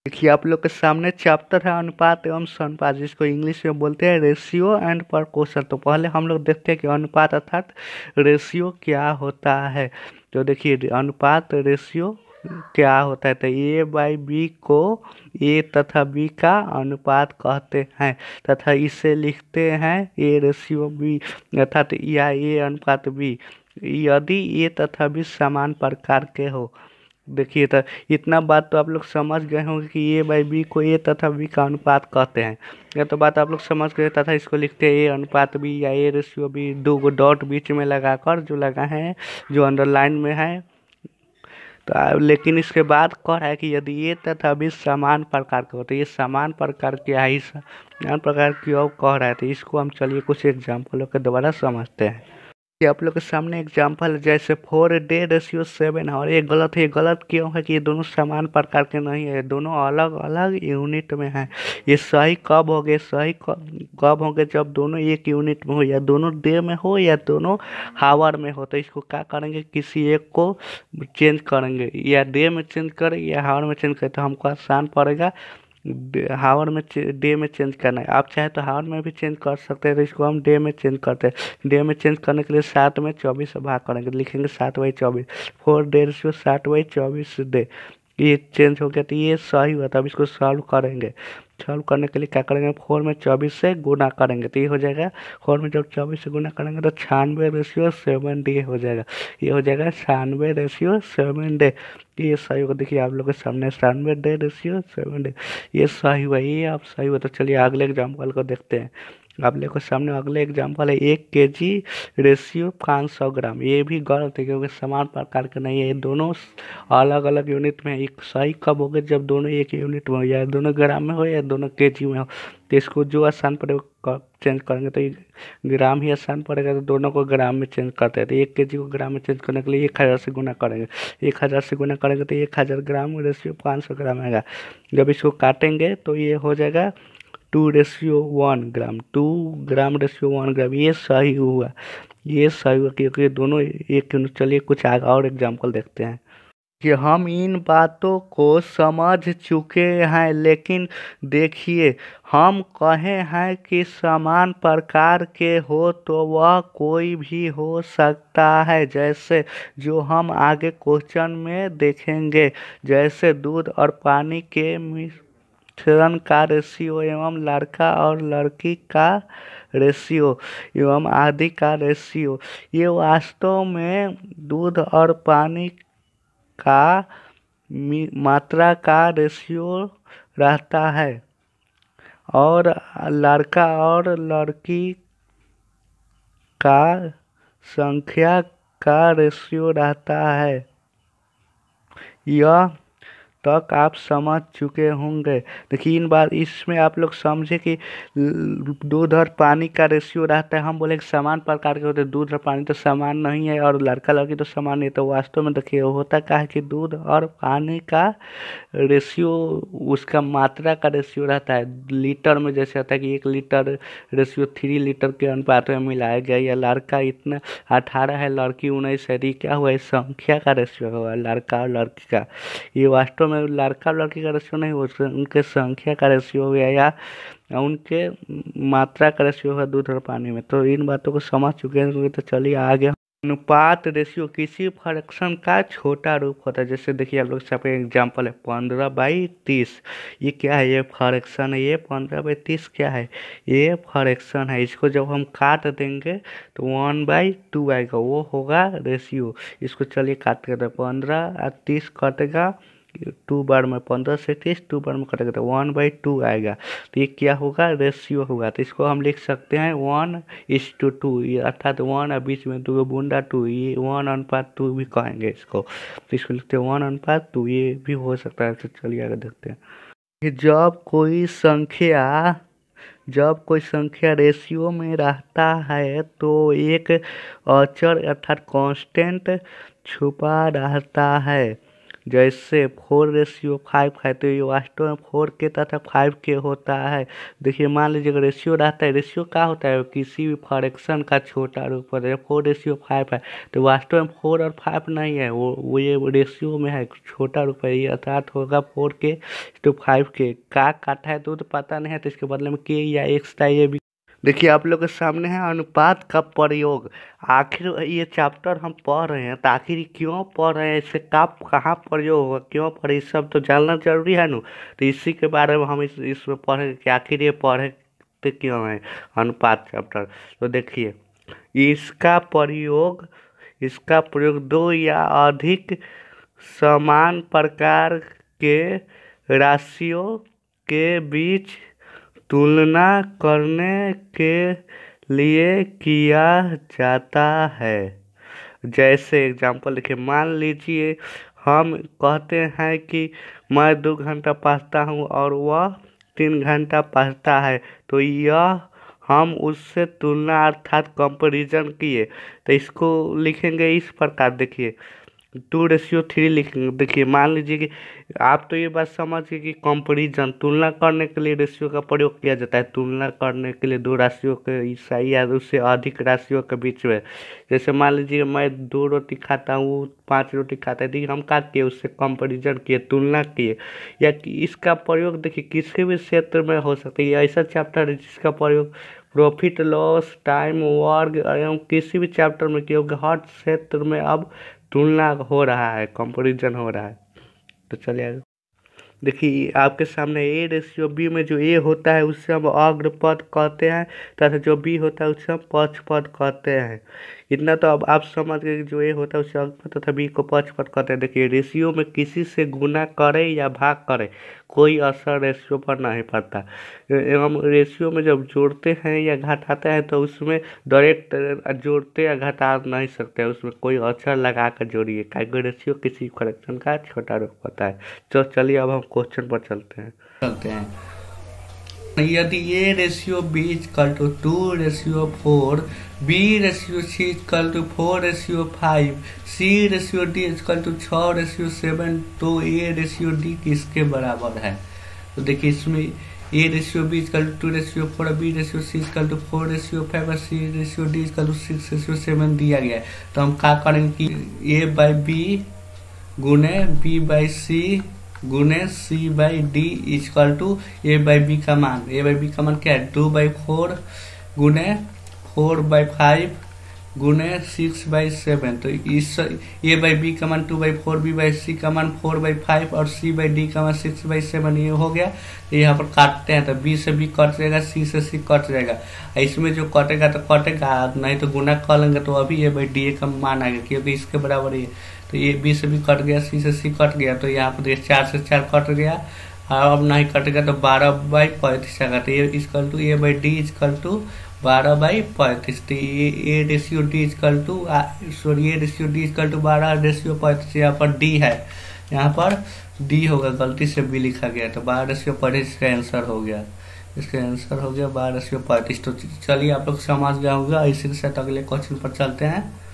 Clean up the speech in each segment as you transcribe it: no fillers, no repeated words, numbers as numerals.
देखिए आप लोग के सामने चैप्टर है अनुपात एवं अनुपात, जिसको इंग्लिश में बोलते हैं रेशियो एंड प्रपोर्शन। तो पहले हम लोग देखते हैं कि अनुपात अर्थात रेशियो क्या होता है। तो देखिए अनुपात रेशियो क्या होता है, तो ए बाई बी को ए तथा बी का अनुपात कहते हैं तथा इसे लिखते हैं ए रेशियो बी अर्थात या ए अनुपात बी यदि ए तथा बी समान प्रकार के हो। देखिए तो इतना बात तो आप लोग समझ गए होंगे कि ए बाई बी को ए तथा बी का अनुपात कहते हैं। यह तो बात आप लोग समझ गए तथा इसको लिखते हैं ए अनुपात बी या ए रेशियो बी, दो गो डॉट बीच में लगाकर जो लगा है, जो अंडरलाइन में है। तो लेकिन इसके बाद कह रहा है कि यदि ए तथा बी समान प्रकार के हो, तो ये समान प्रकार क्या है, समान प्रकार की और कह रहा है। तो इसको हम चलिए कुछ एग्जाम्पलों के द्वारा समझते हैं कि आप लोग के सामने एग्जाम्पल है, जैसे 4 डे रेशियो 7 है। और ये गलत है। ये गलत क्यों है कि ये दोनों समान प्रकार के नहीं है, दोनों अलग अलग यूनिट में है। ये सही कब हो गए, सही कब होंगे जब दोनों एक यूनिट में हो, या दोनों डे में हो या दोनों हावर में हो। तो इसको क्या करेंगे, किसी एक को चेंज करेंगे, या डे में चेंज करें या हावर में चेंज करें, तो हमको आसान पड़ेगा हावर में डे में चेंज करना है। आप चाहे तो हावर में भी चेंज कर सकते हैं, तो इसको हम डे में चेंज करते हैं। डे में चेंज करने के लिए 7 में 24 से भाग करेंगे, लिखेंगे 7/24। 4 डे रेशियो 7/24 डे, ये चेंज हो गया। तो ये सही हुआ। तो अब इसको सॉल्व करेंगे। सॉल्व करने के लिए क्या करेंगे, 4 में 24 से गुना करेंगे तो ये हो जाएगा। 4 में जब 24 से गुना करेंगे तो 96/7 डे हो जाएगा। ये हो जाएगा 96/7 डे। ये सही होगा। देखिए आप लोग के सामने 96 डे रेशियो 7 डे, ये सही हुआ। ये आप सही हुआ। तो चलिए अगले एग्जाम्पल को देखते हैं। आप लोग के सामने अगले एग्जाम्पल है 1 kg रेशियो 500 ग्राम। ये भी गलत है क्योंकि समान प्रकार के नहीं है, ये दोनों अलग अलग यूनिट में है। एक सही कब होगा, जब दोनों एक यूनिट में हो, या दोनों ग्राम में हो या दोनों केजी में हो। तो इसको जो आसान पड़ेगा चेंज करेंगे, तो ये ग्राम ही आसान पड़ेगा, तो दोनों को ग्राम में चेंज करते हैं। तो 1 kg को ग्राम में चेंज करने के लिए 1000 से गुना करेंगे। 1000 से गुना करेंगे तो 1000 ग्राम रेशियो 500 ग्राम आएगा। जब इसको काटेंगे तो ये हो जाएगा 2/1 ग्राम। 2 ग्राम/1 ग्राम, ये सही हुआ। ये सही हुआ क्योंकि दोनों एक यूनिट। चलिए कुछ आगे और एग्जाम्पल देखते हैं कि हम इन बातों को समझ चुके हैं, लेकिन देखिए हम कहे हैं कि समान प्रकार के हो तो वह कोई भी हो सकता है, जैसे जो हम आगे क्वेश्चन में देखेंगे। जैसे दूध और पानी के मिश्रण का रेशियो एवं लड़का और लड़की का रेशियो एवं आदि का रेशियो, ये वास्तव में दूध और पानी का मात्रा का रेशियो रहता है, और लड़का और लड़की का संख्या का रेशियो रहता है। यह तक आप समझ चुके होंगे। देखिए इन बार इसमें आप लोग समझे कि दूध और पानी का रेशियो रहता है। हम बोले कि समान प्रकार के होते हैं, दूध और पानी तो समान नहीं है, और लड़का लड़की तो समान नहीं है। तो वास्तव में देखिए होता क्या है कि दूध और पानी का रेशियो, उसका मात्रा का रेशियो रहता है लीटर में। जैसे होता है कि 1 लीटर रेशियो 3 लीटर के अनुपात में मिलाया गया, या लड़का इतना 18 है, लड़की 19 है। क्या हुआ, इस संख्या का रेशियो हुआ लड़का और लड़की का। ये वास्तव में लड़का और लड़की का रेशियो नहीं हुआ, उनके संख्या का रेशियो हो गया, या उनके मात्रा का रेशियो हुआ दूध और पानी में। तो इन बातों को समझ चुके हैं, तो चलिए आगे। अनुपात रेशियो किसी फ्रैक्शन का छोटा रूप होता है। जैसे देखिए आप लोग सबका एग्जांपल है 15/30। ये क्या है, ये फ्रैक्शन है। ये 15/30 क्या है, ये फ्रैक्शन है। इसको जब हम काट देंगे तो 1/2 आएगा, वो होगा रेशियो। इसको चलिए काट के, 15 और 30 कटेगा 2 बार में, 15 से 30 2 बार में कटेगा तो 1/2 आएगा। तो ये क्या होगा, रेशियो होगा। तो इसको हम लिख सकते हैं 1:2, ये अर्थात 1 और बीच में 2 बूंदा 2, ये 1:2 भी कहेंगे इसको। तो इसको लिखते हैं 1:2, ये भी हो सकता है। तो चलिए आगे देखते हैं कि जब कोई संख्या रेशियो में रहता है तो एक अचर अर्थात कांस्टेंट छुपा रहता है। जैसे 4:5 है तो ये वास्तव में 4 के तथा 5 के होता है। देखिए मान लीजिए अगर रेशियो रहता है, रेशियो क्या होता है, किसी भी फ्रैक्शन का छोटा रूप होता है। 4:5 है तो वास्तव में 4 और 5 नहीं है, वो ये रेशियो में है, छोटा रूप है, ये अर्थात होगा 4 के तो 5 के। का काटा है तो पता नहीं है, तो इसके बदले में के या एक्स था, ये भी। देखिए आप लोग के सामने है अनुपात का प्रयोग। आखिर ये चैप्टर हम पढ़ रहे हैं तो आखिर क्यों पढ़ रहे हैं, इससे कहाँ प्रयोग होगा, क्यों पढ़े, इस सब तो जानना जरूरी है ना। तो इसी के बारे में हम इसमें पढ़े कि आखिर ये पढ़ते क्यों है अनुपात चैप्टर। तो देखिए इसका प्रयोग इसका प्रयोग दो या अधिक समान प्रकार के राशियों के बीच तुलना करने के लिए किया जाता है। जैसे एग्जाम्पल देखिए, मान लीजिए हम कहते हैं कि मैं 2 घंटा पढ़ता हूँ और वह 3 घंटा पढ़ता है, तो यह हम उससे तुलना अर्थात कंपैरिजन किए, तो इसको लिखेंगे इस प्रकार। देखिए 2:3 लिखेंगे। देखिए मान लीजिए कि आप तो ये बात समझिए कि कंपैरिजन तुलना करने के लिए रेशियो का प्रयोग किया जाता है, तुलना करने के लिए दो राशियों के सही या उससे अधिक राशियों के बीच में। जैसे मान लीजिए मैं 2 रोटी खाता हूँ, 5 रोटी खाता है, देखिए हम क्या किए, उससे कंपैरिजन किए, तुलना किए। या कि इसका प्रयोग देखिए किसी भी क्षेत्र में हो सकता है। ये ऐसा चैप्टर है जिसका प्रयोग प्रॉफिट लॉस, टाइम, वर्क एवं किसी भी चैप्टर में, क्योंकि हर क्षेत्र में अब तुलना हो रहा है, कंपैरिजन हो रहा है। तो चलिए आगे। देखिए आपके सामने A:B में जो A होता है उससे हम अग्रपद कहते हैं, तथा जो B होता है उससे हम पक्षपद कहते हैं। इतना तो अब आप समझ गए कि जो A होता है उससे अग्रपद तथा B को पक्षपद कहते हैं। देखिए रेशियो में किसी से गुना करे या भाग करे कोई असर रेशियो पर नहीं पड़ता। हम रेशियो में जब जोड़ते हैं या घटाते हैं तो उसमें डायरेक्ट जोड़ते या घटा नहीं सकते, उसमें कोई अक्षर लगा कर जोड़िए, क्योंकि रेशियो किसी फ्रैक्शन का छोटा रूप होता है। तो चलिए अब हम क्वेश्चन पर चलते हैं। यदि A:2:4, B:3:4:5, C:6:7, तो A:D किसके बराबर है। तो देखिए इसमें A:B=2:4, B:C=4:5 और C:D=6:7 दिया गया है। तो हम क्या करेंगे कि A/B गुने B/C गुने C/D A/B का मान, A/B का मान क्या है, 2/4 गुने 4/5 गुने 6/7। तो इस A/B का मान 2/4, B/C का मान 4/5 और C/D का मान 6/7 ये हो गया। तो यहाँ पर काटते हैं तो B से B कट जाएगा, C से C कट जाएगा। इसमें जो कटेगा तो कटेगा, नहीं तो गुना कर लेंगे तो अभी A/D का मान आएगा, क्योंकि इसके बराबर ही है। तो ये B से B कट गया, C से C कट गया, तो यहाँ पर 4 से 4 कट गया। अब नहीं कटेगा तो 12/35 आएगा। तो A/D इक्वल टू 12/35। तो A:D इक्वल टू 12/35। यहाँ पर D है, यहाँ पर D होगा, गलती से B लिखा गया, तो 12/35 इसका आंसर हो गया। इसका आंसर हो गया 12/35। तो चलिए आप लोग समझ गया होगा। इसी के साथ अगले क्वेश्चन पर चलते हैं।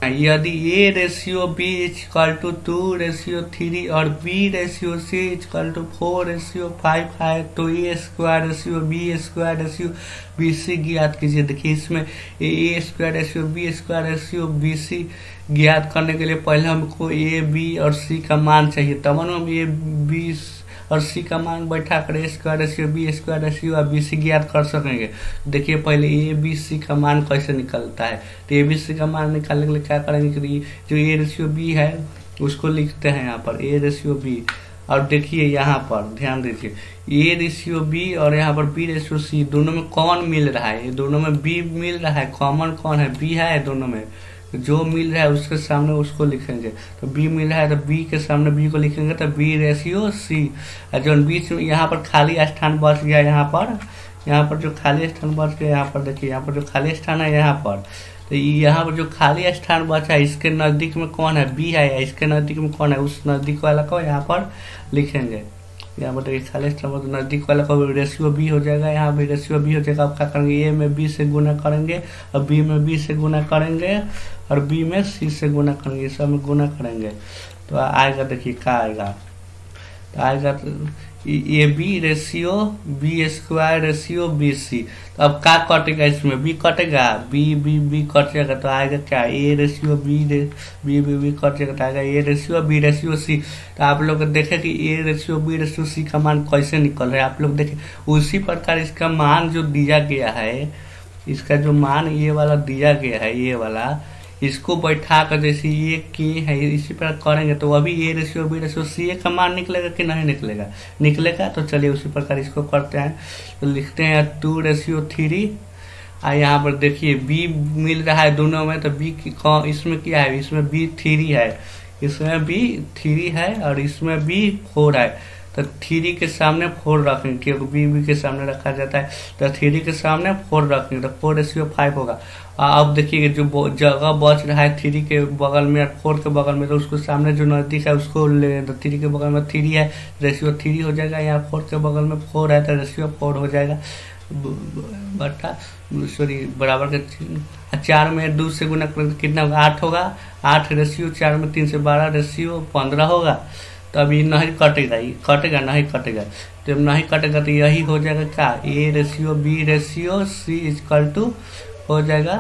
यदि A:B=2:3 और B:C=4:5 है तो A²B²BC ज्ञात कीजिए। देखिए इसमें A²B²BC ज्ञात करने के लिए पहले हमको A, B और C का मान चाहिए, तब हम A, B और C का मान बैठा कर A²B² और BC ज्ञात कर सकेंगे। देखिए पहले ABC का मान कैसे निकलता है। तो ABC का मान निकालने के लिए क्या करेंगे कि जो A:B है उसको लिखते हैं यहाँ पर A:B। और देखिए यहाँ पर ध्यान दीजिए A:B और यहाँ पर B:C, दोनों में कौन मिल रहा है, दोनों में B मिल रहा है। कॉमन कौन है, B है दोनों में। जो मिल रहा है उसके सामने उसको लिखेंगे। तो B मिल रहा है तो B के सामने B को लिखेंगे, तो B:C। जो बीच में यहाँ पर खाली स्थान बच गया, यहाँ पर जो खाली स्थान बच गया, यहाँ पर देखिए यहाँ पर जो खाली स्थान है यहाँ पर, तो यहाँ पर जो खाली स्थान बचा है इसके नजदीक में कौन है, B है। इसके नजदीक में कौन है, उस नजदीक वाला को यहाँ पर लिखेंगे। यहाँ पर देखिए खाली तो नजदीक वाला का रेशियो बी हो जाएगा, यहाँ भी रेशियो बी हो जाएगा। अब क्या करेंगे, ए में बी से गुना करेंगे और बी में बी से गुना करेंगे और बी में सी से गुना करेंगे, सब में गुना करेंगे तो आएगा। देखिए क्या आएगा, तो आएगा A B ratio B square ratio B C. तो अब क्या कटेगा, इसमें बी कटेगा, बी बी बी कट जाएगा तो आएगा क्या, A ratio B B B B cut जाएगा तो आएगा A ratio B ratio C. तो आप लोग देखें कि A ratio B ratio C का मान कैसे निकल रहा है, आप लोग देखें। उसी प्रकार इसका मान जो दिया गया है, इसका जो मान ये वाला दिया गया है, ये वाला इसको बैठा कर जैसे ये के है इसी प्रकार करेंगे तो अभी A ratio B ratio C का मान निकलेगा कि नहीं निकलेगा, निकलेगा। तो चलिए उसी प्रकार इसको करते हैं। तो लिखते हैं 2:3। यहाँ पर देखिए बी मिल रहा है दोनों में, तो बी की इसमें क्या है, इसमें बी 3 है, इसमें बी 3 है और इसमें बी 4 है। तो 3 के सामने 4 रखेंगे क्योंकि बी के सामने रखा जाता है, तो 3 के सामने 4 रखेंगे तो 4:5 होगा। अब देखिए जो जगह बच रहा है 3 के बगल में और 4 के बगल में, तो उसको सामने जो नजदीक है उसको ले, तो 3 के बगल में 3 है, रेशियो 3 हो जाएगा। यहाँ 4 के बगल में 4 है तो रेशियो 4 हो जाएगा, बटा सॉरी बराबर के 4 में 2 से गुना करेंगे कितना होगा, 8 होगा। 8 रेशियो 4 में 3 से 12 रेशियो 15 होगा। तो अभी नहीं कटेगा, ये कटेगा नहीं कटेगा, तो नहीं कटेगा तो यही हो जाएगा क्या, A ratio B ratio C equal to हो जाएगा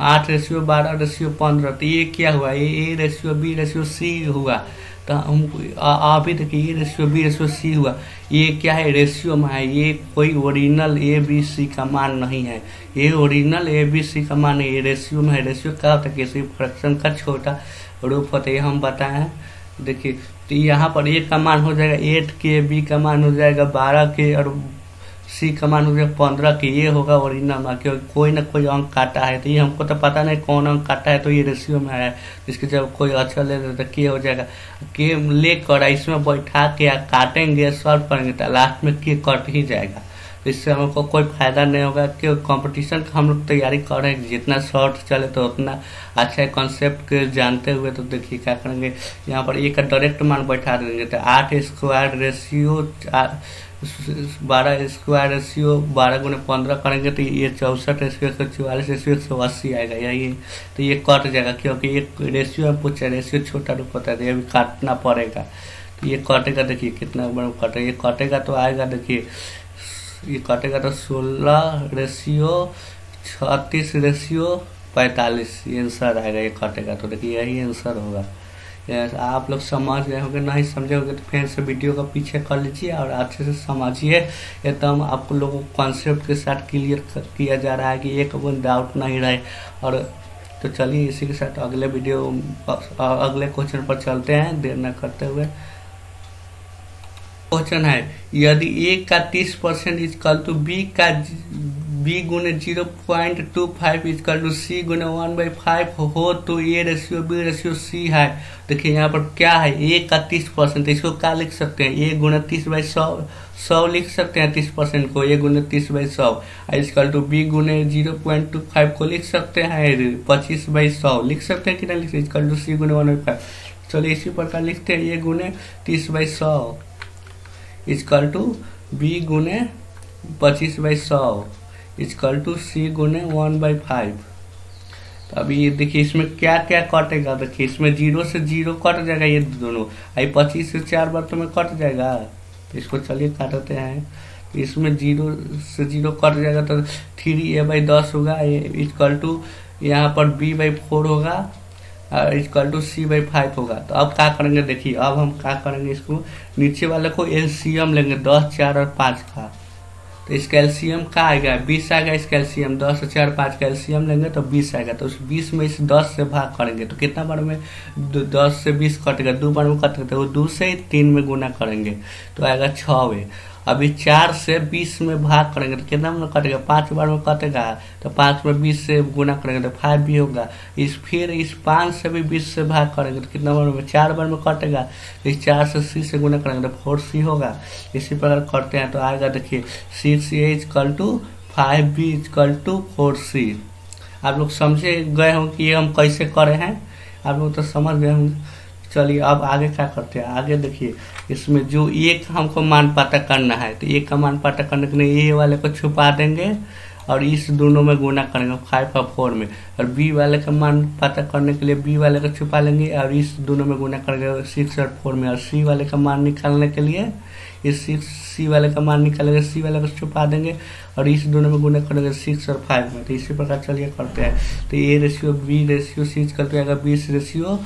8 रेशियो 12 रेशियो 15। तो ये क्या हुआ, ये A ratio B ratio C हुआ। तो हम अभी देखिए A ratio B ratio C हुआ, ये क्या है, रेशियो में है, ये कोई ओरिजिनल ए बी सी का मान नहीं है, ये ओरिजिनल ए बी सी का मान है, ये रेशियो में है। रेशियो क्या होता है, किसी फ्रैक्शन का छोटा रूप होता है, ये हम बताए हैं। देखिए तो यहाँ पर ए का मान हो जाएगा 8 के, बी का मान हो जाएगा 12 के और सी का मान हो जाएगा 15 के। ये होगा ओरिजिनल मान, क्योंकि कोई ना कोई अंक काटा है, तो ये हमको तो पता नहीं कौन अंक काटा है, तो ये रेशियो में है। इसके जब कोई अच्छा ले तो के हो जाएगा, के लेकर इसमें बैठा के काटेंगे सॉल्व करेंगे तो लास्ट में के कट ही जाएगा। तो इससे हमको कोई फायदा नहीं होगा, क्योंकि कंपटीशन का हम लोग तैयारी कर रहे हैं, जितना शॉर्ट चले तो उतना अच्छा कॉन्सेप्ट के जानते हुए। तो देखिए क्या करेंगे, यहाँ पर एक डायरेक्ट मान बैठा देंगे तो 8 स्क्वायर रेशियो 12 स्क्वायर रेशियो 12 गुने 15 करेंगे तो ये 64 रेशियो 144 रेशियो 180 आएगा यही। तो ये कट जाएगा, क्योंकि ये रेशियो में पूछा, रेशियो छोटा रूप होता है तो ये भी काटना पड़ेगा। तो ये कटेगा, देखिए कितना बड़ा कटेगा, ये कटेगा तो आएगा, देखिए ये कटेगा तो 16 रेशियो 36 रेशियो 45 ये आंसर आएगा, ये कटेगा। तो देखिए यही आंसर होगा। आप लोग समझ गए होंगे, नहीं समझे होंगे तो फिर से वीडियो का पीछे कर लीजिए और अच्छे से समझिए, एकदम आप लोगों को कॉन्सेप्ट के साथ क्लियर किया जा रहा है कि एक वो डाउट नहीं रहे। और तो चलिए इसी के साथ अगले वीडियो अगले क्वेश्चन पर चलते हैं देर न करते हुए। क्वेश्चन है, यदि ए का 30% इजकल टू बी का बी गुने 0.25 इजकल टू सी गुने 1/5 हो तो A ratio B ratio C है। देखिए यहाँ पर क्या है, ए का 30%, इसको क्या लिख सकते हैं, ए गुने 30/100 लिख सकते हैं 30% को, ए गुने 30/100 इजकल टू बी गुने 0.25 को लिख सकते हैं 25/100 लिख सकते हैं कि नहीं लिख सकते, इजकल टू सी गुने 1/5। चलिए इसी प्रकार लिखते हैं, ए गुने 30/100 इजकल टू बी गुने 25/100 इजकल टू सी गुने 1/5। तो अभी ये देखिए इसमें क्या क्या कटेगा, देखिए इसमें 0 से 0 कट जाएगा, ये दोनों आई 25 से 4 बार तो में कट जाएगा। तो इसको चलिए काटते हैं, तो इसमें 0 से 0 कट जाएगा तो 3a/10 होगा इजकल टू यहाँ पर b/4 होगा इजकल टू c/5 होगा। तो अब क्या करेंगे, देखिए अब हम क्या करेंगे, इसको नीचे वाले को एलसीएम लेंगे 10, 4 और 5 का। तो इसका एलसीएम क्या आएगा, 20 आएगा। इसका एलसीएम 10, 4, 5 का एलसीएम लेंगे तो 20 आएगा। तो उस 20 में इस 10 से भाग करेंगे तो कितना बार में 10 से 20 कटेगा, 2 बार में कटेगा, तो वो 2 से 3 में गुना करेंगे तो आएगा 6। अभी 4 से 20 में भाग करेंगे तो कितना में कटेगा, 5 बार में कटेगा, तो 5 में 20 से गुना करेंगे तो 5 भी होगा। फिर इस 5 से भी 20 से भाग करेंगे तो कितना बार में, 4 बार में कटेगा, तो इस 4 से C से गुना करेंगे तो 4C होगा। इसी प्रकार करते हैं तो आएगा, देखिए 6A is equal to 5B is equal to 4C। आप लोग समझे गए हों कि ये हम कैसे करे हैं, आप लोग तो समझ गए होंगे। चलिए अब आगे क्या करते हैं, आगे देखिए इसमें जो ए का हमको मान पता करना है, तो ए का मान पता करने के लिए ए वाले को छुपा देंगे और इस दोनों में गुना करेंगे 5 और 4 में, और बी वाले का मान पता करने के लिए बी वाले को छुपा लेंगे और इस दोनों में गुना करेंगे 6 और 4 में, और सी वाले का मान निकालने के लिए इस सी वाले का मान निकालेंगे, सी वाले को छुपा देंगे और इस दोनों में गुना करेंगे 6 और 5 में। तो इसी प्रकार चलिए करते हैं। तो A ratio B ratio C करते आएगा 20 रेशियो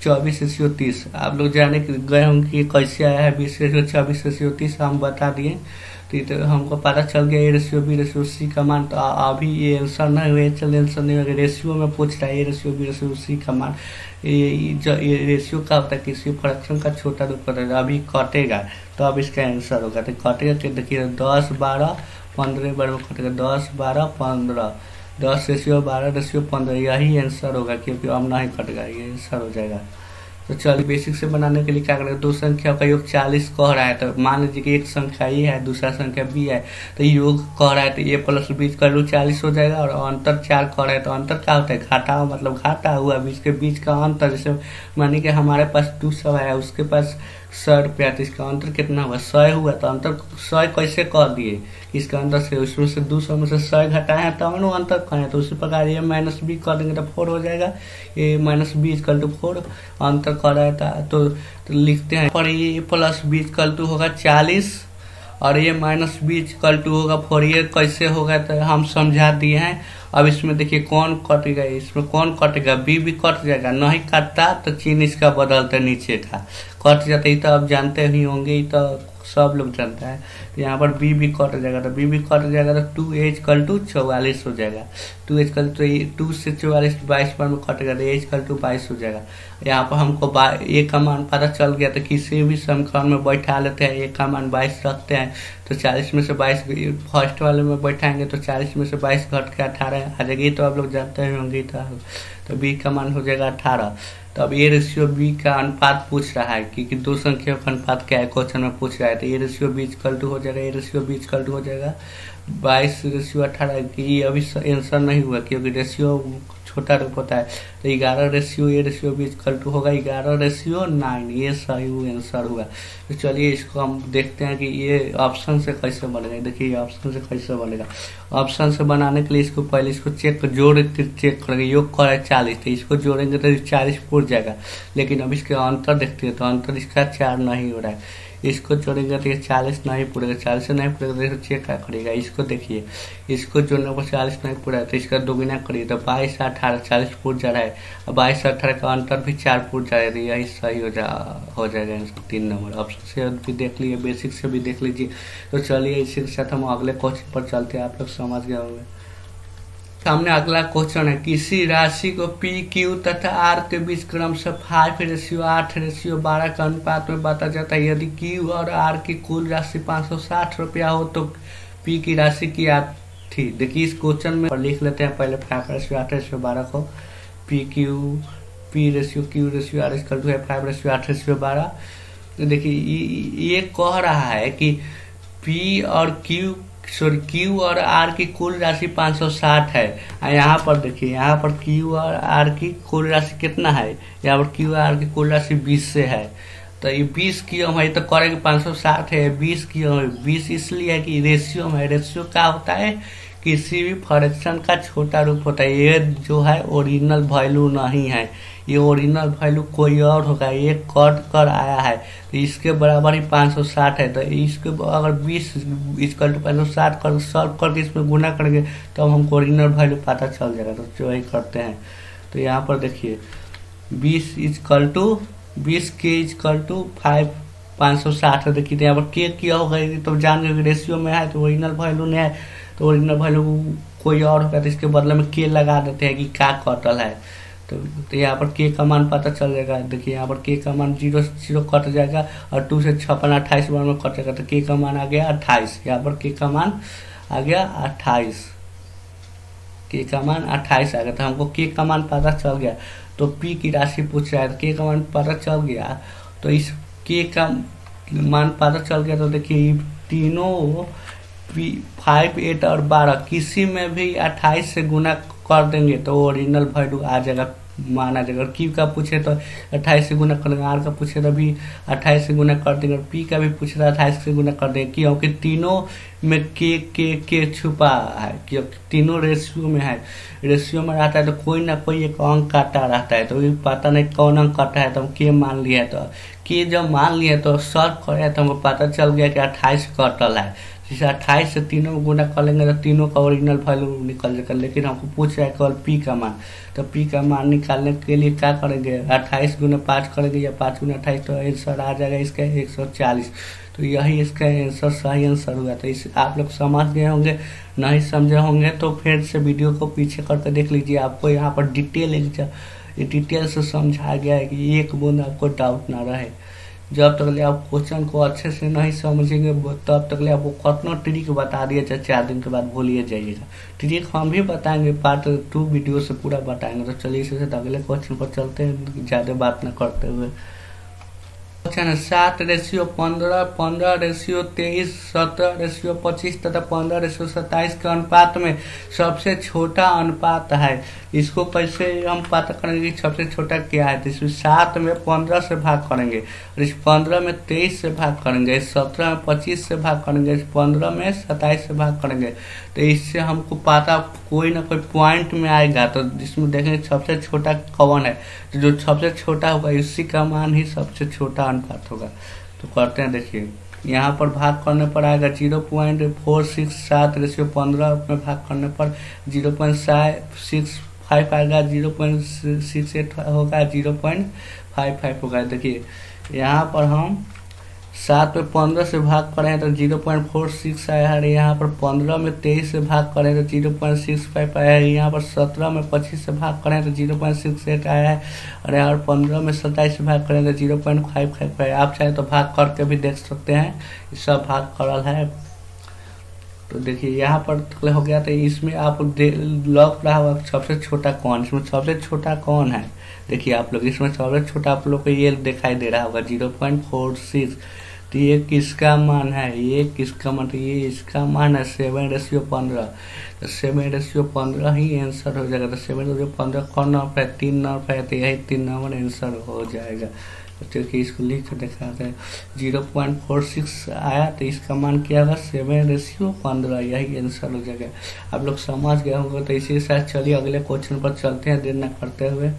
24 रेशियो 30। आप लोग जाने गए होंगे कि कैसे आया है 20 रेशियो 24 रेशियो 30, हम बता दिए। तो हमको पता चल गया A ratio B ratio C का मान। तो अभी ये आंसर नहीं हुए, चल आंसर नहीं होगा, रेशियो में पूछ रहा है A ratio B ratio C का मान। ये रेशियो का होता है किसी फ्रैक्शन का छोटा रूप होता है, अभी कटेगा तो अब इसका आंसर होगा। तो कटेगा कि देखिए 10 12 15 बार में कटेगा 10 12 15, 10 रेशियो 12 रेशियो 15, यही आंसर होगा क्योंकि अब नहीं कटेगा, ये आंसर हो जाएगा। तो चलिए बेसिक से बनाने के लिए क्या करेंगे, दो संख्या का योग 40 कह रहा है, तो मान लीजिए कि एक संख्या ए है दूसरा संख्या बी है, तो योग कह रहा है तो ए प्लस बी कर लो 40 हो जाएगा, और अंतर 4 कह रहा है तो अंतर क्या होता है, घाटा मतलब घाटा हुआ बीच के बीच का अंतर। जैसे मानिए कि हमारे पास 200 है, उसके पास 100 रुपया, तो इसका अंतर कितना हुआ 100 हुआ, तो अंतर 100 कैसे कह दिए इसका अंतर से, उसमें से 200 में से 100 घटाए हैं तब ना अंतर कहें। तो उसी प्रकार ए माइनस बी कर देंगे तो 4 हो जाएगा, ए माइनस बी इक्वल टू 4, अंतर कर रहा था तो लिखते हैं पर ए प्लस बी इक्वल टू होगा 40 और ए माइनस बी इक्वल टू होगा 4। ये कैसे होगा तो हम समझा दिए हैं। अब इसमें देखिए कौन कटेगा, इसमें कौन कटेगा, बी भी कट जाएगा, नहीं कटता तो चिन्ह इसका बदलता नीचे का, कट जाता ही तो आप जानते ही होंगे, ही तो सब लोग जानता है। तो यहाँ पर बी भी कट जाएगा, तो बी भी कट जाएगा तो 2 इक्वल टू 44 हो जाएगा, 2 इक्वल टू 2 से 44 22 बार में कटेगा तो ए इक्वल टू 22 हो जाएगा। यहाँ पर हमको ए का मान पता चल गया, तो किसी भी समीकरण में बैठा लेते हैं, ए का मान 22 रखते हैं, तो 40 में से 22 फर्स्ट वाले में बैठाएंगे तो 40 में से 22 घट के 18 आ जाएगी, तो आप लोग जानते होंगे। तो बी का मान हो जाएगा 18। तो अब ए रेशियो बी का अनुपात पूछ रहा है कि दो संख्या का अनुपात क्या है, क्वेश्चन में पूछ रहा है, तो A ratio B equal to हो जाएगा, A ratio B equal to हो जाएगा 22 रेशियो 18 की। अभी आंसर नहीं हुआ क्योंकि रेशियो छोटा रूप होता है, तो 11 ratio A ratio B equal to होगा 11 रेशियो 9, ये सही आंसर हुआ। तो चलिए इसको हम देखते हैं कि ये ऑप्शन से कैसे बनेगा। देखिए ऑप्शन से कैसे बनेगा, ऑप्शन से बनाने के लिए इसको पहले इसको जोड़ चेक करेंगे, योग कर 40, तो इसको जोड़ेंगे तो 40 पूर जाएगा, लेकिन अब इसके अंतर देखते हैं तो अंतर इसका 4 नहीं हो रहा है, इसको जोड़ेंगे तो ये 40 नहीं पूरेगा, 40 से नहीं पूरेगा तो चेक क्या करेगा, इसको देखिए इसको जोड़ने पर 40 नहीं पूरा है तो इसका दोगुना करिए तो 22 18 40 पूर जा रहा है, और 22 18 का अंतर भी 4 पूर जा रहा है, यही सही हो जाएगा इसका 3 नंबर। ऑप्शन से भी देख लीजिए, बेसिक से भी देख लीजिए। तो चलिए इसी के साथ हम अगले क्वेश्चन पर चलते हैं, आप लोग समझ गए होंगे। सामने अगला क्वेश्चन है, किसी राशि को पी क्यू तथा आर के बीच क्रम से 5 रेशियो 8 रेशियो 12 का अनुपात में बांटा जाता है। यदि क्यू और आर की कुल राशि 560 रुपया हो तो पी की राशि क्या थी। देखिए इस क्वेश्चन में लिख लेते हैं पहले 5 रेशियो 8 रेशियो 12 को, P ratio Q ratio R equal to है 5 रेशियो 8 रेशियो 12। तो देखिए ये कह रहा है कि पी और क्यू और आर की कुल राशि 560 है। यहाँ पर देखिए, यहाँ पर क्यू और आर की कुल राशि कितना है, यहाँ पर क्यू और आर की कुल राशि 20 से है, तो ये 20 क्यों है, तो करेंगे 560 है 20 क्यों है, 20 इसलिए है कि रेशियो में, रेशियो क्या होता है किसी भी फ्रैक्शन का छोटा रूप होता है, ये जो है ओरिजिनल वैल्यू नहीं है, ये ओरिजिनल वैल्यू कोई और होगा, ये कट कर आया है, तो इसके बराबर ही 560 है। तो इसके अगर 20 इक्वल टू 560 कर सॉल्व करके इसमें गुना करेंगे तो हमको ओरिजिनल वैल्यू पता चल जाएगा। तो जो ही करते हैं, तो यहाँ पर देखिए 20 के इक्वल टू 560 है। देखिए यहाँ पर के किया होगा तो जान गए रेशियो में है तो ओरिजिनल वैल्यू नहीं है, तो ओरिजिनल वैल्यू कोई और होगा तो इसके बदले में के लगा देते हैं कि क्या कटल है। तो यहाँ पर के का मान पता चल जाएगा। देखिए यहाँ पर के का मान 0 से 0 कट जाएगा और 2 से 56 28 बार में कट जाएगा, तो के का मान आ गया 28। यहाँ पर के का मान आ गया 28, के का मान 28 आ गया। तो हमको के का मान पता चल गया, तो पी की राशि पूछ रहा है, तो के का मान पता चल गया, तो इस के का मान पता चल गया। तो देखिए तीनों 5 8 और 12 किसी में भी 28 से गुना कर देंगे तो ओरिजिनल वैल्यू आ जाएगा मान आ जाएगा। और क्यू का पूछे तो 28 से गुना कर देंगे, आर का पूछे तो भी 28 से गुना कर देंगे, और पी का भी पूछ रहा है 28 से गुना कर देंगे, क्योंकि तीनों में के छुपा है, क्योंकि तीनों रेशियो में है। रेशियो में रहता है तो कोई ना कोई एक अंक काटा रहता है, तो ये पता नहीं कौन अंक काटा है, तो हम के मान लिया है। तो के जब मान लिया तो सॉल्व करे तो हमको पता चल गया कि 28 कटल है। जैसे 28 से तीनों में गुना कर लेंगे तो तीनों का ओरिजिनल वैल्यू निकल जाएगा। लेकिन हमको पूछ रहा है केवल पी का मान, तो पी का मान निकालने के लिए क्या करेंगे, 28 गुना 5 करेंगे या 5 गुना 28, तो आंसर आ जाएगा इसका 140। तो यही इसका आंसर सही आंसर हुआ। तो इस आप लोग समझ गए होंगे, नहीं समझे होंगे तो फिर से वीडियो को पीछे करके देख लीजिए। आपको यहाँ पर डिटेल से समझाया गया है कि एक बूंद आपको डाउट ना रहे। जब तक ले आप क्वेश्चन को अच्छे से नहीं समझेंगे तब तक ले आपको कतना ट्रिक बता दिया, चाहे 4 दिन के बाद भूलिए जाइएगा। ट्रिक हम भी बताएंगे, पार्ट 2 वीडियो से पूरा बताएंगे। तो चलिए इससे अगले क्वेश्चन पर चलते हैं, ज़्यादा बात न करते हुए। क्वेश्चन है 7:15, 15:23, 17:25 तथा 15:27 के अनुपात में सबसे छोटा अनुपात है। इसको कैसे हम पता करेंगे कि सबसे छोटा क्या है। तो इसमें 7 में 15 से भाग करेंगे, और इस 15 में 23 से भाग करेंगे, 17 में 25 से भाग करेंगे, इस 15 में 27 से भाग करेंगे। तो इससे हमको पता कोई ना कोई पॉइंट में आएगा। तो जिसमें देखेंगे सबसे छोटा कौन है, तो जो सबसे छोटा होगा उसी का मान ही सबसे छोटा अनुपात होगा। तो करते हैं, देखिए यहाँ पर भाग करने पर आएगा 0.467:15 में भाग करने पर 0.65 आएगा, 0.68 होगा, 0.55 होगा। देखिए यहाँ पर हम 7 में 15 से भाग करें तो 0.46 आया है, यहाँ पर 15 में 23 से भाग करें तो 0.65 आया है, यहाँ पर 17 में 25 से भाग करें तो 0.68 आया है, और यहाँ पर 15 में 27 से भाग करें तो 0.55 आया। आप चाहे तो भाग करके भी देख सकते हैं, सब भाग करल है। तो देखिए यहाँ पर हो गया। तो इसमें आप लॉक रहा हुआ सबसे छोटा कौन, इसमें सबसे छोटा कौन है। देखिए आप लोग इसमें सबसे छोटा आप लोग को ये दिखाई दे रहा होगा 0.46। तो ये किसका मान है, ये किसका मान, तो ये इसका मान है 7:15। तो 7:15 ही आंसर हो जाएगा। तो 7:15 कौन नंबर है, 3 नंबर है, तो यही 3 नंबर आंसर हो जाएगा। क्योंकि इसको लिख कर दिखाते हैं 0.46 आया, तो इसका मान क्या होगा 7:15, यही आंसर हो जाएगा। आप लोग समझ गए होंगे। तो इसी के साथ चलिए अगले क्वेश्चन पर चलते हैं, देर न करते हुए।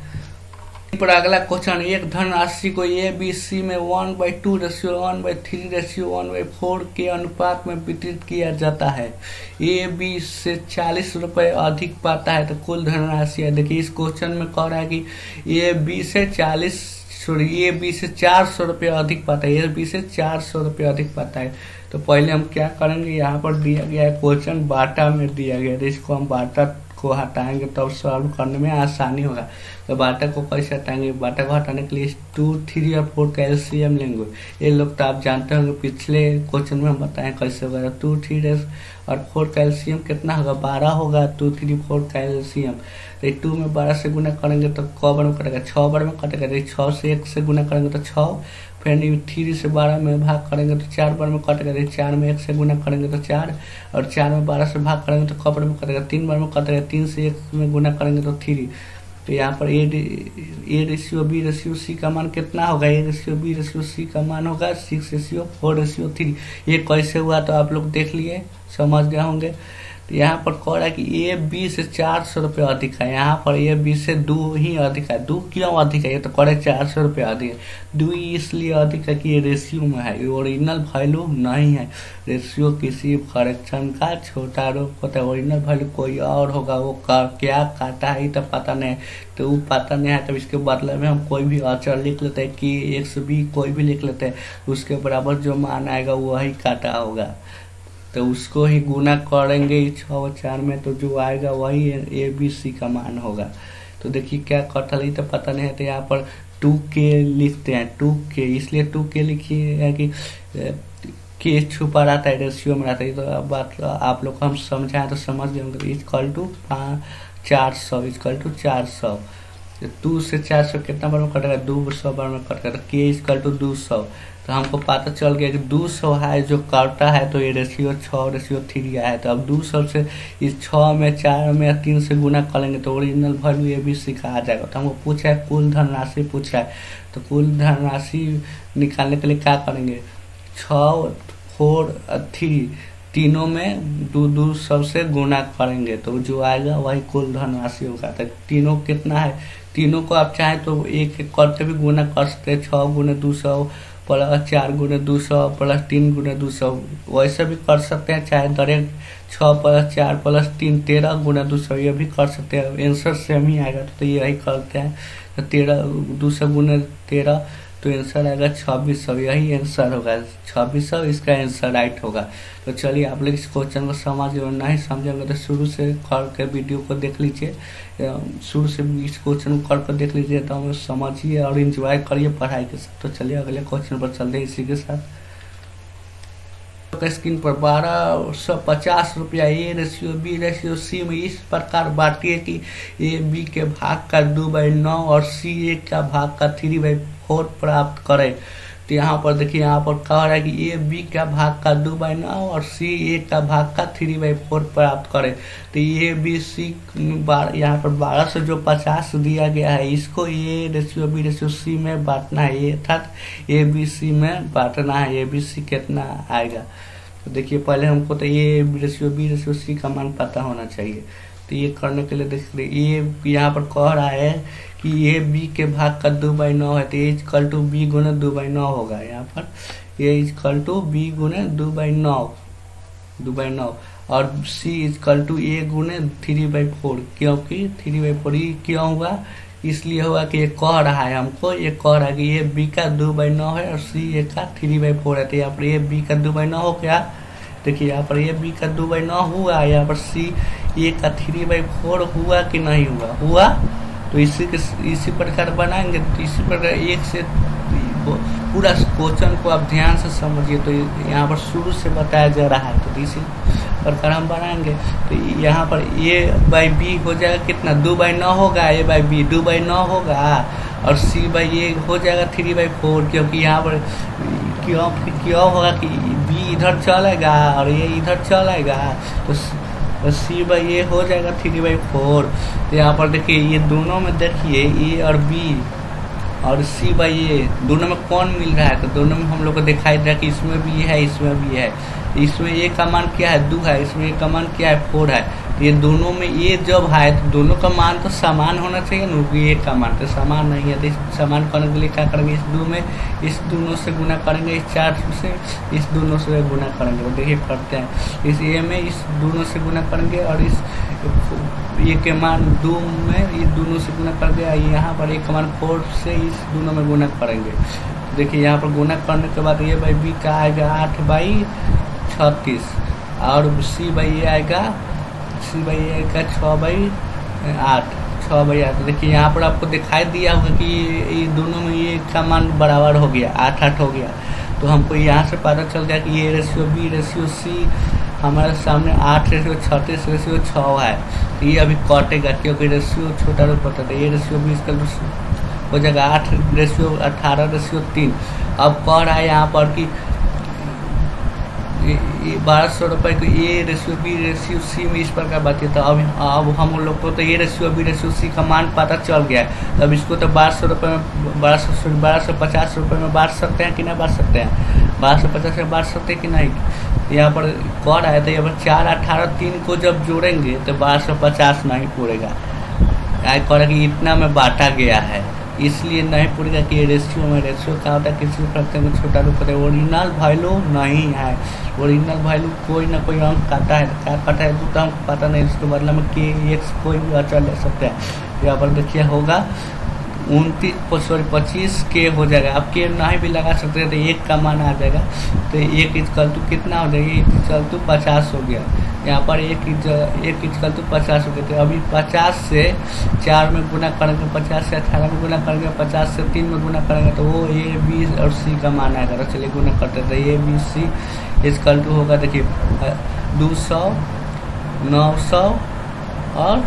पर अगला क्वेश्चन, एक धनराशि को ABC में 1/2 रेशियो 1/3 रेशियो 1/4 के अनुपात में वितरित किया जाता है। AB से 40 रुपए अधिक पाता है तो कुल धनराशि है। देखिए इस क्वेश्चन में कह रहा है कि AB से 400 रुपये अधिक पाता है, AB से 400 रुपये अधिक पाता है। तो पहले हम क्या करेंगे, यहाँ पर दिया गया है क्वेश्चन बाटा में दिया गया है, इसको हम बाटा को हटाएंगे तब सॉल्व करने में आसानी होगा। तो बाटा को कैसे हटाएंगे, बाटा को हटाने के लिए 2, 3 और 4 का एलसीएम लेंगे। ये लोग तो आप जानते होंगे, पिछले क्वेश्चन में हम बताएं कैसे होगा। 2, 3 और 4 का एलसीएम कितना होगा, 12 होगा। 2, 3, 4 का एलसीएम, तो 2 में 12 से गुना करेंगे तो क बार में कटेगा, 6 बार में कटेगा। 6 से 1 से गुना करेंगे तो 6, फिर 3 से 12 में भाग करेंगे तो 4 बार में कटेगा। 4 में 1 से गुना करेंगे तो 4, और 4 में 12 से भाग करेंगे तो क बार में कटेगा, 3 बार में कटेगा। 3 से 1 में गुना करेंगे तो 3। तो यहाँ पर A/B/C का मान कितना होगा, A/B/C का मान होगा 6/4/3। ये कैसे हुआ तो आप लोग देख लिए, समझ गए होंगे। तो यहाँ पर कह रहा है कि AB से 400 रुपये अधिक है, यहाँ पर AB से 2 ही अधिक है। 2 क्यों अधिक है, ये तो कह रहे 400 रुपये अधिक है। 2 इसलिए अधिक है कि ये रेशियो में है, ये ओरिजिनल वैल्यू नहीं है। रेशियो किसी फ्रैक्शन का छोटा रूप होता है, ओरिजिनल वैल्यू कोई और होगा। वो क्या काटा है तो पता नहीं, तो वो पता नहीं है। तो इसके बदले में हम कोई भी अचर लिख लेते हैं कि XB कोई भी लिख लेते हैं, उसके बराबर जो मान आएगा वही काटा होगा, तो उसको ही गुना करेंगे 6 और 4 में, तो जो आएगा वही ABC का मान होगा। तो देखिए क्या कटल ही तो पता नहीं है। तो यहाँ पर 2K लिखते हैं, 2K इसलिए 2K लिखिए है कि के छुपा रहता है, रेशियो में रहता है। तो अब बात आप लोग को हम समझाएं तो समझ गए होंगे। Equal to 400, equal to 400। 2 से 400 कितना बार में कटेगा, 200 बार में कटेगा। तो k इक्वल टू 200। तो हमको पता चल गया कि 200 है जो कटता है, तो ये रेशियो 6:3 है। तो अब 200 से इस 6 में 4 में या 3 से गुना करेंगे तो ओरिजिनल वैल्यू ये भी सीखा आ जाएगा। तो हमको पूछा है कुल धनराशि पूछा है, तो कुल धनराशि निकालने के लिए क्या करेंगे, 6, 4 और 3 तीनों में 2 सबसे गुना करेंगे तो जो आएगा वही कुल धनराशि होगा। तो तीनों कितना है, तीनों को आप चाहें तो एक एक करके भी गुना कर सकते हैं, 6 गुने 200 प्लस 4 गुने 200 प्लस 3 गुने 200, वैसे भी कर सकते हैं। चाहे डायरेक्ट 6 प्लस 4 प्लस 3 13 गुना 200 ये भी कर सकते हैं, आंसर सेम ही आएगा। तो यही करते हैं, तो 200 गुने 13 तो आंसर आएगा 2600, यही आंसर होगा 2600, इसका आंसर राइट होगा। तो चलिए आप लोग इस क्वेश्चन को समझ और नहीं समझेंगे तो शुरू से करके वीडियो को देख लीजिए, शुरू से इस क्वेश्चन को करके देख लीजिए, तो हमें समझिए और इंजॉय करिए पढ़ाई के साथ। तो चलिए अगले क्वेश्चन पर चलते हैं इसी के साथ। स्क्रीन पर 1250 रुपया A/B/C में इस प्रकार बांटिए कि AB के भाग का 2/9 और CA का भाग का 3/4 प्राप्त करें। तो यहाँ पर देखिए, यहाँ पर कह रहा है कि AB का भाग का 2/9 और CA का भाग का 3/4 प्राप्त करें। तो ABC यहाँ पर 12 से जो 50 दिया गया है इसको A/B/C में बांटना है, अर्थात ABC में बांटना है। ABC कितना आएगा, तो देखिए पहले हमको तो A/B/C का मान पता होना चाहिए। तो ये करने के लिए देखिए ये यहाँ पर कह रहा है कि AB के भाग का 2/9 है, तो A इक्वल टू B गुने 2/9 होगा। यहाँ पर A इक्वल टू B गुने 2/9 और C इक्वल टू A गुने 3/4, क्योंकि 3/4 क्यों हुआ, इसलिए हुआ कि ये कह रहा है हमको, ये कह रहा है कि ये B का 2/9 है और C A का 3/4 है। तो यहाँ पर ये B का 2/9 हो गया, देखिए यहाँ पर ये B का 2/9 हुआ, यहाँ पर C A का 3/4 हुआ कि नहीं हुआ, हुआ। तो इसी प्रकार बनाएंगे। तो इसी प्रकार एक से पूरा क्वेश्चन को आप ध्यान से समझिए। तो यहाँ पर शुरू से बताया जा रहा है, तो इसी प्रकार हम बनाएंगे। तो यहाँ पर A/B हो जाएगा कितना, 2/9 होगा, A/B 2/9 होगा और C/A हो जाएगा 3/4, क्योंकि यहाँ पर क्यों होगा कि B इधर चलेगा और ये इधर चलेगा, तो C/A हो जाएगा 3/4। तो यहाँ पर देखिए ये दोनों में देखिए A और B और C/A दोनों में कौन मिल रहा है, तो दोनों में हम लोग को दिखाई दे रहा है कि इसमें भी है इसमें भी है। इसमें A का मान क्या है, 2 है, इसमें A का मान क्या है, 4 है। तो ये दोनों में A जब है तो दोनों का मान तो समान होना चाहिए ना, A का मान तो समान नहीं है। तो समान करने के लिए क्या करेंगे, इस दोनों से गुना करेंगे, इस 4 से इस दोनों से गुना करेंगे। तो देखिए करते हैं, इस A में इस दोनों से गुना करेंगे और इस A के मान 2 में इस दोनों से गुना करेंगे, यहाँ पर A का मान 4 से इस दोनों में गुना करेंगे। देखिए यहाँ पर गुना करने के बाद A/B का आएगा 8/36 और C/A आएगा 6/8। देखिए यहाँ पर आपको दिखाई दिया होगा कि ये दोनों में ये का मान बराबर हो गया, 8 हो गया। तो हमको यहाँ से पता चल गया कि A/B/C हमारे सामने 8/36/6 है। तो ये अभी कटेगा क्योंकि रेशियो छोटा रूप होता है। A/B इसका हो जाएगा 8/18/3। अब कह रहा है यहाँ पर कि 1200 रुपये को A/B/C में इस प्रकार बात है। तो अब हम लोग को तो A/B/C का मान पता चल गया है। तब इसको तो 1200 रुपये में 1250 रुपये में बांट सकते हैं कि नहीं बांट सकते हैं, 1250 में बांट सकते हैं कि नहीं। यहाँ पर कह रहा है, तो यहाँ पर 4, 18, 3 को जब जोड़ेंगे तो 1250 नहीं पूरेगा। कह रहा है कि इतना में बांटा गया है, इसलिए नहीं पूरेगा कि रेशियो क्या होता है, किसी प्रकार में छोटा रूप होता है, ओरिजिनल वैल्यू नहीं है। ओरिजिनल वैल्यू कोई ना कोई अंक काटा है, क्या काटा है तो हमको पता नहीं, इसके बदले में X कोई भी अचल ले सकते हैं। यहाँ पर देखिए होगा 25 K हो जाएगा। आप K नहीं भी लगा सकते हैं तो 1 का मान आ जाएगा। तो 1 इक्वल टू कितना हो जाएगा, 1 इक्वल टू 50 हो गया। यहाँ पर 1 इक्वल टू 50 हो गया। तो अभी 50 से 4 में गुना करेंगे, 50 से 18 में गुना करेंगे, 50 से 3 में गुना करेंगे, तो वो A, B और C का मान आएगा। तो चलिए गुना करते हैं। तो A, B, C equal to होगा, देखिए 200, 900 और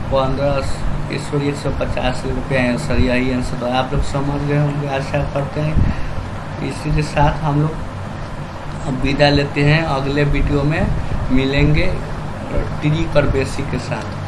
1500 सॉरी 150 रुपये आंसर, यही आंसर। तो आप लोग समझ गए होंगे, आशा करते हैं। इसी के साथ हम लोग अब विदा लेते हैं, अगले वीडियो में मिलेंगे ट्रिक और बेसिक के साथ।